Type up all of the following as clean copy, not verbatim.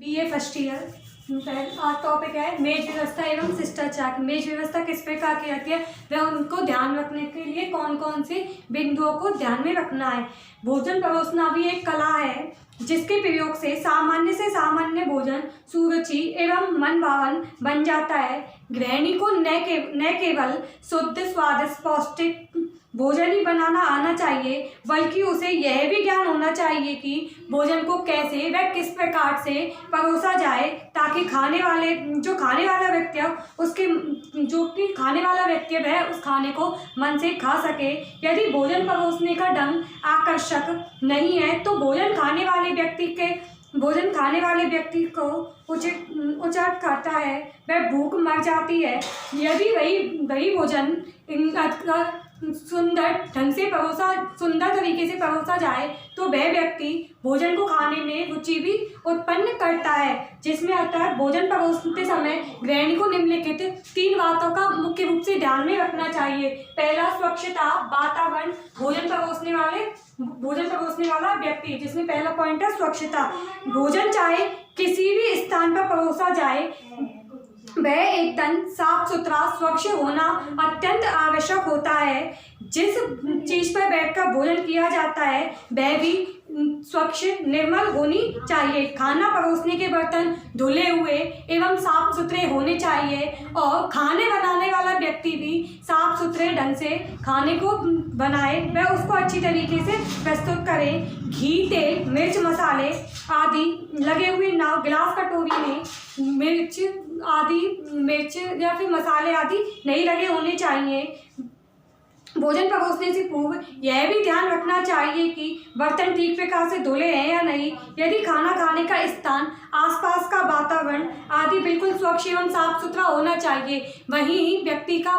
BA first year. आज topic है मेज व्यवस्था एवं शिष्टाचार। मेज व्यवस्था किस प्रकार की आती है, वह उनको ध्यान रखने के लिए कौन कौन से बिंदुओं को ध्यान में रखना है। भोजन परोसना भी एक कला है जिसके प्रयोग से सामान्य भोजन सुरुचि एवं मन भावन बन जाता है। गृहिणी को न केवल शुद्ध स्वादिष्ट पौष्टिक भोजन ही बनाना आना चाहिए, बल्कि उसे यह भी ज्ञान होना चाहिए कि भोजन को कैसे व किस प्रकार से परोसा जाए, ताकि खाने वाला व्यक्ति वह उस खाने को मन से खा सके। यदि भोजन परोसने का ढंग आकर्षक नहीं है तो भोजन खाने वाले व्यक्ति को उचट खाता है, वह भूख मर जाती है। यदि वही भोजन सुंदर तरीके से परोसा जाए तो वह व्यक्ति भोजन को खाने में रुचि भी उत्पन्न करता है, जिसमें आता है भोजन परोसते समय गृहिणी को निम्नलिखित 3 बातों का मुख्य रूप से ध्यान में रखना चाहिए। पहला, स्वच्छता वातावरण। भोजन परोसने वाला व्यक्ति, जिसमें पहला पॉइंट है स्वच्छता। भोजन चाहे किसी भी स्थान पर परोसा जाए, वह एकदम साफ सुथरा स्वच्छ होना अत्यंत आवश्यक होता है। जिस चीज पर बैठकर भोजन किया जाता है वह भी स्वच्छ निर्मल होनी चाहिए। खाना परोसने के बर्तन धुले हुए एवं साफ सुथरे होने चाहिए और खाने बनाने वाला व्यक्ति भी साफ सुथरे ढंग से खाने को बनाए, वह उसको अच्छी तरीके से प्रस्तुत करे। घी, तेल, मिर्च, मसाले आदि लगे हुए ना गिलास कटोरी में मिर्च या फिर मसाले आदि नहीं लगे होने चाहिए। भोजन परोसने से पूर्व यह भी ध्यान रखना चाहिए कि बर्तन ठीक प्रकार से धुले हैं या नहीं। यदि खाना खाने का स्थान, आसपास का वातावरण आदि बिल्कुल स्वच्छ एवं साफ सुथरा होना चाहिए, वहीं व्यक्ति का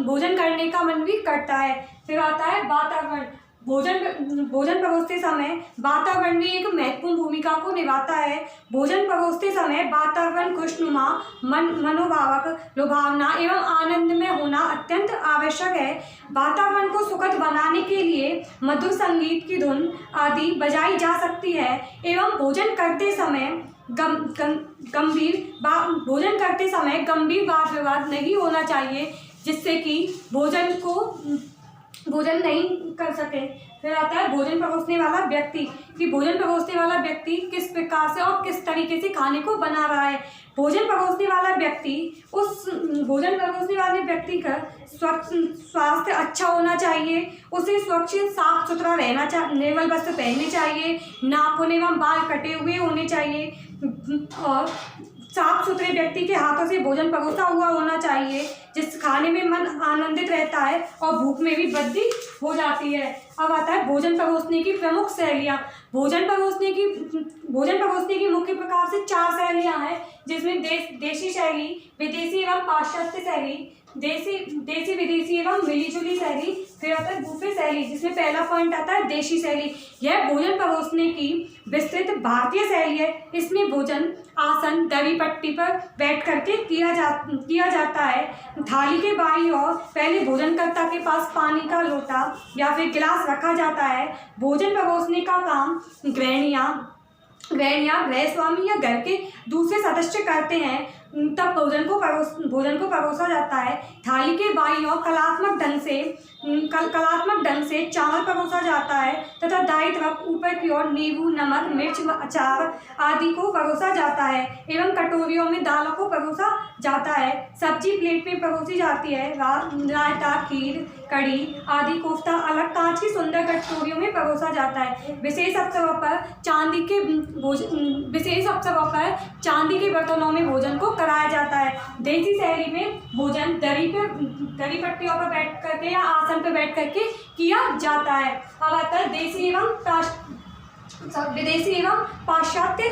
भोजन करने का मन भी करता है। फिर आता है वातावरण। भोजन परोसते समय वातावरण भी एक महत्वपूर्ण भूमिका को निभाता है। भोजन परोसते समय वातावरण खुशनुमा, मनोभावक, लुभावना एवं आनंदमय होना अत्यंत आवश्यक है। वातावरण को सुखद बनाने के लिए मधुर संगीत की धुन आदि बजाई जा सकती है एवं भोजन करते समय गंभीर वाद विवाद नहीं होना चाहिए, जिससे कि भोजन नहीं कर सके। फिर आता है भोजन परोसने वाला व्यक्ति, कि भोजन परोसने वाला व्यक्ति किस प्रकार से और किस तरीके से खाने को बना रहा है। भोजन परोसने वाले व्यक्ति का स्वास्थ्य अच्छा होना चाहिए। उसे स्वच्छ साफ सुथरा रहना चाहिए, निर्मल वस्त्र पहनने चाहिए, नाखून एवं बाल कटे हुए होने चाहिए और साफ सुथरे व्यक्ति के हाथों से भोजन परोसा हुआ होना चाहिए, जिस खाने में मन आनंदित रहता है और भूख में भी वृद्धि हो जाती है। अब आता है भोजन परोसने की प्रमुख शैलियाँ। भोजन परोसने की मुख्य प्रकार से 4 शैलियाँ हैं, जिसमें देशी शैली, विदेशी एवं पाश्चात्य शैली, देसी विदेशी एवं मिलीजुली शैली। फिर आता है बुफे शैली, जिसमें पहला पॉइंट आता है देशी शैली। यह भोजन परोसने की विस्तृत भारतीय शैली है। इसमें भोजन आसन, दरी पट्टी पर बैठ करके किया जाता है। थाली के बाईं ओर पहले भोजनकर्ता के पास पानी का लोटा या फिर गिलास रखा जाता है। भोजन परोसने का काम गृहिणियाँ, गृह स्वामी या घर के दूसरे सदस्य करते हैं। तब भोजन को परोसा जाता है। थाली के बाईं ओर कलात्मक ढंग से चावल परोसा जाता है तथा दाईं तरफ ऊपर की ओर नींबू, नमक, मिर्च, अचार आदि को परोसा जाता है एवं कटोरियों में दालों को परोसा जाता है। सब्जी प्लेट में परोसी जाती है। रायता, खीर, कढ़ी आदि कोफ्ता अलग कांच की सुंदर कटोरियों में परोसा जाता है। विशेष अवसरों पर चांदी के बर्तनों में भोजन को कराया जाता है। देसी शैली में भोजन दरी पट्टियों पर बैठ करके या आसन पर बैठ करके किया जाता है। अब आता है विदेशी एवं पाश्चात्य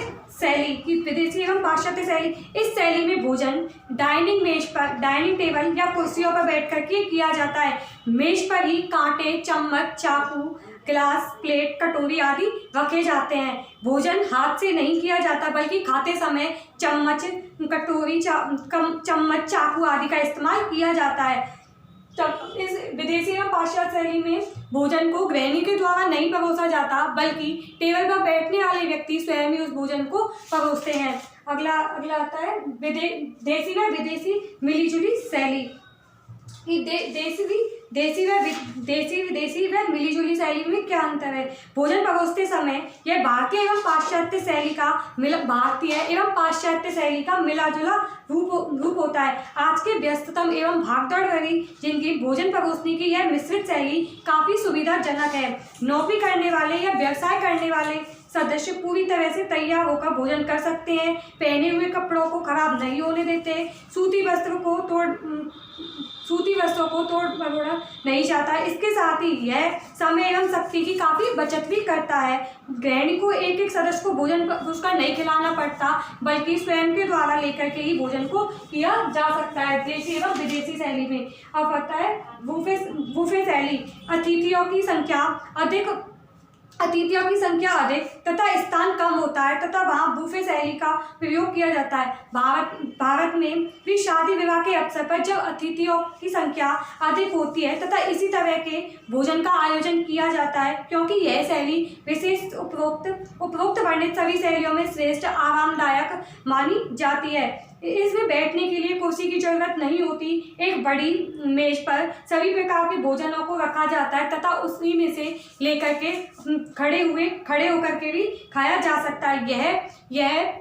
शैली। इस शैली में भोजन डाइनिंग टेबल या कुर्सियों पर बैठ करके किया जाता है। मेज पर ही कांटे, चम्मच, चाकू, गिलास, प्लेट, कटोरी आदि रखे जाते हैं। भोजन हाथ से नहीं किया जाता, बल्कि खाते समय चम्मच, चाकू आदि का इस्तेमाल किया जाता है। इस विदेशी एवं पाश्चात्य शैली में भोजन को गृहिणी के द्वारा नहीं परोसा जाता, बल्कि टेबल पर बैठने वाले व्यक्ति स्वयं ही उस भोजन को परोसते हैं। अगला आता है देसी व विदेशी मिलीजुली शैली। देसी विदेशी व मिलीजुली शैली में क्या अंतर है? भोजन परोसते समय यह भारतीय एवं पाश्चात्य शैली का मिला जुला रूप होता है। आज के व्यस्ततम एवं भागदौड़ भरी जिनकी भोजन परोसने की यह मिश्रित शैली काफी सुविधाजनक है। नौकरी करने वाले या व्यवसाय करने वाले सदस्य पूरी तरह से तैयार होकर भोजन कर सकते हैं, पहने हुए कपड़ों को खराब नहीं होने देते, सूती वस्त्रों को तोड़ मरोड़ा नहीं चाहता। इसके साथ ही यह समय एवं शक्ति की काफ़ी बचत भी करता है। गृहिणी को एक एक सदस्य को भोजन उसका नहीं खिलाना पड़ता, बल्कि स्वयं के द्वारा लेकर के ही भोजन को किया जा सकता है देसी एवं विदेशी शैली में। अब आता है बुफे शैली। अतिथियों की संख्या अधिक तथा स्थान कम होता है तथा वहाँ बुफे शैली का प्रयोग किया जाता है। भारत में भी शादी विवाह के अवसर पर जब अतिथियों की संख्या अधिक होती है तथा इसी तरह के भोजन का आयोजन किया जाता है, क्योंकि यह शैली विशेष उपरोक्त वर्णित सभी शैलियों में श्रेष्ठ आरामदायक मानी जाती है। इसमें बैठने के लिए कुर्सी की जरूरत नहीं होती। एक बड़ी मेज पर सभी प्रकार के भोजनों को रखा जाता है तथा उसी में से लेकर के खड़े होकर के भी खाया जा सकता है। यह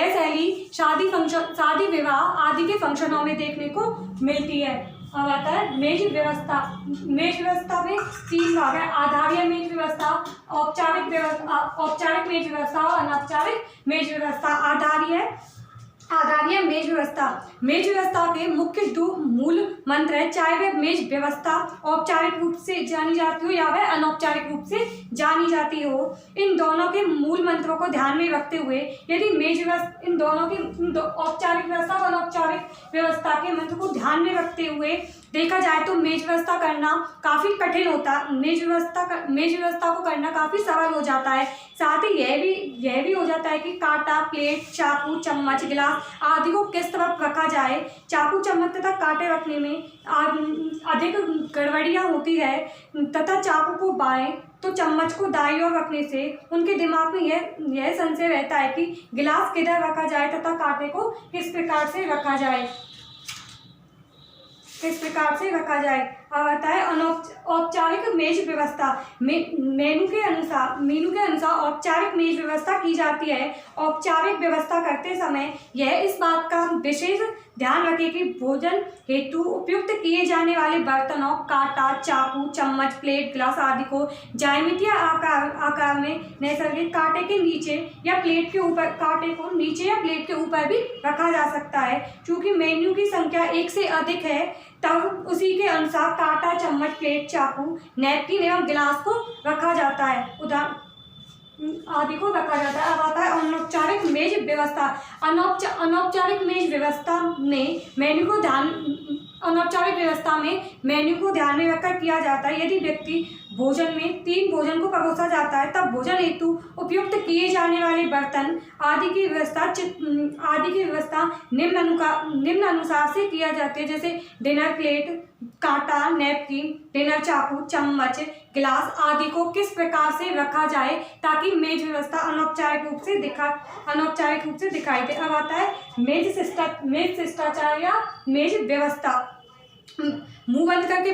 शैली शादी विवाह आदि के फंक्शनों में देखने को मिलती है। अब आता है मेज व्यवस्था। मेज व्यवस्था में 3 भाग है: आधारीय मेज व्यवस्था, औपचारिक मेज व्यवस्था और अनौपचारिक मेज व्यवस्था। आधारीय मेज व्यवस्था के मुख्य 2 मूल मंत्र है, चाहे वह मेज व्यवस्था औपचारिक रूप से जानी जाती हो या वह अनौपचारिक रूप से जानी जाती हो। इन दोनों के मूल मंत्रों को ध्यान में रखते हुए यदि मेज व्यवस्था औपचारिक व्यवस्था और अनौपचारिक व्यवस्था के मंत्र को ध्यान में रखते हुए देखा जाए तो मेज व्यवस्था करना काफ़ी कठिन होता है। मेज व्यवस्था को करना काफ़ी सरल हो जाता है। साथ ही यह भी हो जाता है कि कांटा, प्लेट, चाकू, चम्मच, गिलास आदि को किस तरफ रखा जाए। चाकू, चम्मच तथा कांटे रखने में अधिक गड़बड़ियाँ होती है तथा चाकू को बाएं तो चम्मच को दाईं ओर रखने से उनके दिमाग में यह संशय रहता है कि गिलास किधर रखा जाए तथा कांटे को किस प्रकार से रखा जाए। अब आता है औपचारिक मेज व्यवस्था। मेनू के अनुसार औपचारिक मेज व्यवस्था की जाती है। औपचारिक व्यवस्था करते समय यह इस बात का विशेष ध्यान रखें कि भोजन हेतु उपयुक्त किए जाने वाले बर्तनों, कांटा, चाकू, चम्मच, प्लेट, गिलास आदि को ज्यामितीय आकार में नैसर्गिक कांटे के नीचे या प्लेट के ऊपर भी रखा जा सकता है। चूँकि मेन्यू की संख्या 1 से अधिक है तब उसी के अनुसार कांटा, चम्मच, प्लेट, चाकू, नैपकिन एवं गिलास को रखा जाता है आदि को रखा जाता है। अब आता है अनौपचारिक मेज व्यवस्था। अनौपचारिक मेज व्यवस्था में मेन्यू को ध्यान में रखकर किया जाता है। यदि व्यक्ति भोजन में 3 भोजन को परोसा जाता है तब भोजन हेतु उपयुक्त किए जाने वाले बर्तन आदि की व्यवस्था निम्न अनुसार से किया जाती है, जैसे डिनर प्लेट, कांटा, नैपकिन, डिनर चाकू, चम्मच, गिलास आदि को किस प्रकार से रखा जाए ताकि मेज व्यवस्था अनौपचारिक रूप से दिखाई दे। अब आता है मेज शिष्टाचार या मेज व्यवस्था। मुंह बंद करके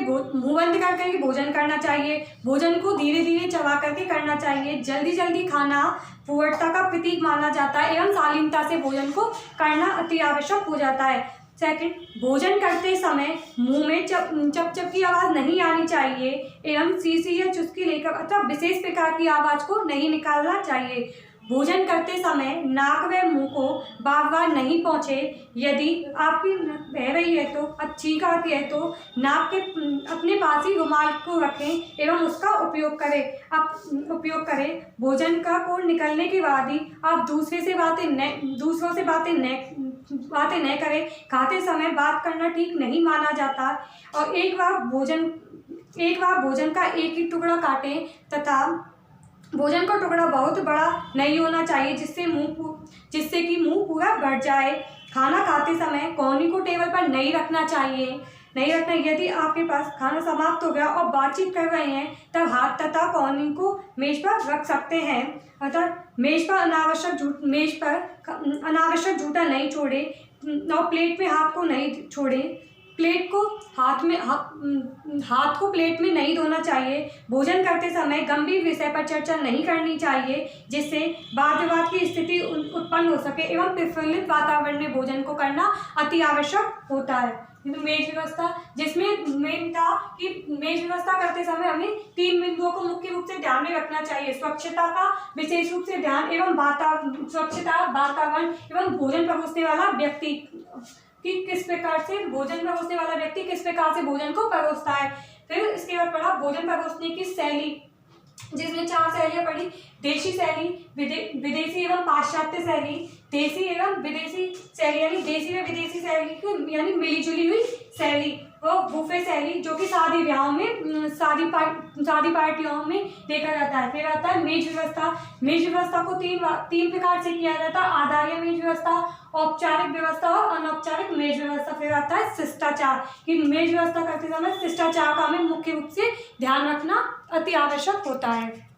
भोजन करना चाहिए। भोजन को धीरे धीरे चबा करके करना चाहिए। जल्दी खाना फुहड़ता का प्रतीक माना जाता है एवं शालीनता से भोजन को करना अति आवश्यक हो जाता है। सेकंड, भोजन करते समय मुंह में चप की आवाज़ नहीं आनी चाहिए एवं सीसी या चुस्की लेकर अथवा विशेष प्रकार की आवाज़ को नहीं निकालना चाहिए। भोजन करते समय नाक व मुंह को बार बार नहीं पोंछे। यदि आपकी बह रही है तो छींक आती है तो नाक के अपने पास ही रुमाल को रखें एवं उसका उपयोग करें। भोजन का कोड निकलने के बाद ही आप दूसरों से बातें न करें। खाते समय बात करना ठीक नहीं माना जाता और एक बार भोजन का एक ही टुकड़ा काटें तथा भोजन का टुकड़ा बहुत बड़ा नहीं होना चाहिए जिससे कि मुंह पूरा भर जाए। खाना खाते समय कोहनी को टेबल पर नहीं रखना चाहिए। नहीं रखना। यदि आपके पास खाना समाप्त हो गया और बातचीत कर रहे हैं तब हाथ तथा कोहनी को मेज पर रख सकते हैं। अतः मेज पर अनावश्यक जूठा नहीं छोड़े और प्लेट में हाथ को नहीं छोड़े। प्लेट को हाथ को प्लेट में नहीं धोना चाहिए। भोजन करते समय गंभीर विषय पर चर्चा नहीं करनी चाहिए जिससे वाद विवाद की स्थिति उत्पन्न हो सके एवं प्रफुल्लित वातावरण में भोजन को करना अति आवश्यक होता है। मेज व्यवस्था, जिसमें मेन था कि मेज व्यवस्था करते समय हमें 3 बिंदुओं को मुख्य रूप से ध्यान में रखना चाहिए। स्वच्छता का विशेष रूप से ध्यान एवं स्वच्छता, वातावरण एवं भोजन परोसने वाला व्यक्ति कि किस प्रकार से भोजन को परोसता है। फिर इसके बाद पढ़ा भोजन परोसने की शैली, जिसमें 4 शैलियाँ पढ़ी। देशी शैली, विदेशी एवं पाश्चात्य शैली। देशी एवं विदेशी शैली यानी देशी व विदेशी शैली की यानी मिलीजुली हुई शैली। और बुफे शैली जो कि शादी ब्याहों में शादी पार्टियों में देखा जाता है। फिर आता है मेज व्यवस्था। मेज व्यवस्था को 3 प्रकार से किया जाता है। आधार्य मेज व्यवस्था, औपचारिक व्यवस्था और अनौपचारिक मेज व्यवस्था। फिर आता है शिष्टाचार कि मेज व्यवस्था करते समय शिष्टाचार का हमें मुख्य रूप से ध्यान रखना अति आवश्यक होता है।